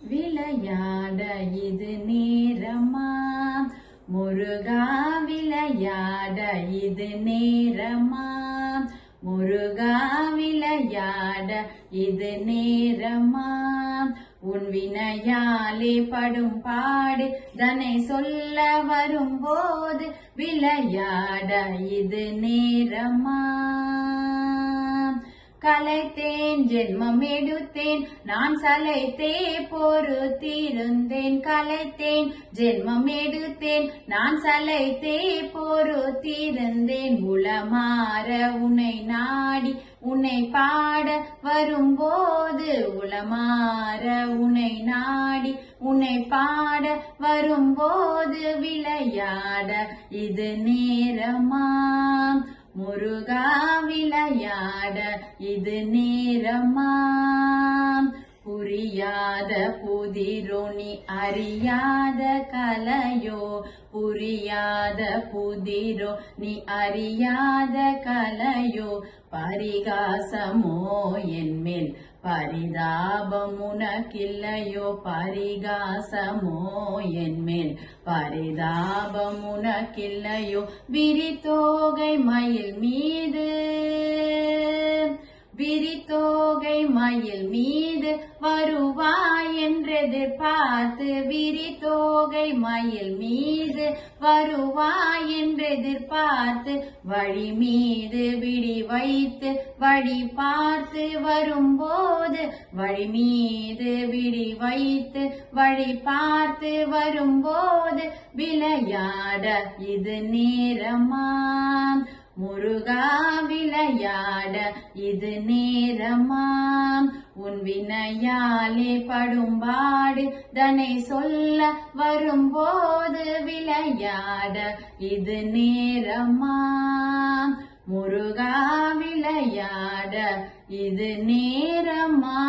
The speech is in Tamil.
விளையாட இது நேரமா முருகா விளையாட இது நேரமா முருகா விளையாட இது நேரமா உன் வினையாலே படும் பாடு தனை சொல்ல வரும்போது விளையாட இது நேரமா கலைத்தேன் ஜென்மம் எடுத்தேன் நான் சலைத்தே பொறுத்திருந்தேன் கலைத்தேன் ஜென்மம் எடுத்தேன் நான் சலைத்தே பொறுத்திருந்தேன் உளமாற உன்னை நாடி உன்னை பாட வரும்போது உளமாற உன்னை நாடி உன்னை பாட வரும்போது விளையாட இது நேரமா முருகா விளையாட இது நேரமா புரியாத புதிரோ நீ அறியாத கலையோ புரியாத புதிரோ நீ அறியாத கலையோ பரிகாசமோ என்மேல் பரிதாபம் உனக்கில்லையோ பரிகாசமோ என்மேல் பரிதாபம் உனக்கில்லையோ விரித்தோகை மயில் மீது விரித்தோகை மயில் மீது வருவாய் என்றெதிர்பார்த்து விரித்தோகை மயில் மீது வருவாய் என்றெதிர்பார்த்து வழி மீது விடி வைத்து வழி பார்த்து வரும்போது வழி மீது விடி வைத்து வழி பார்த்து வரும்போது விளையாட இது நேரமா முருகா விளையாட இது நேரமா உன் வினையாலே படும்பாடு தனை சொல்ல வரும்போது விளையாட இது நேரமா முருகா விளையாட இது நேரமா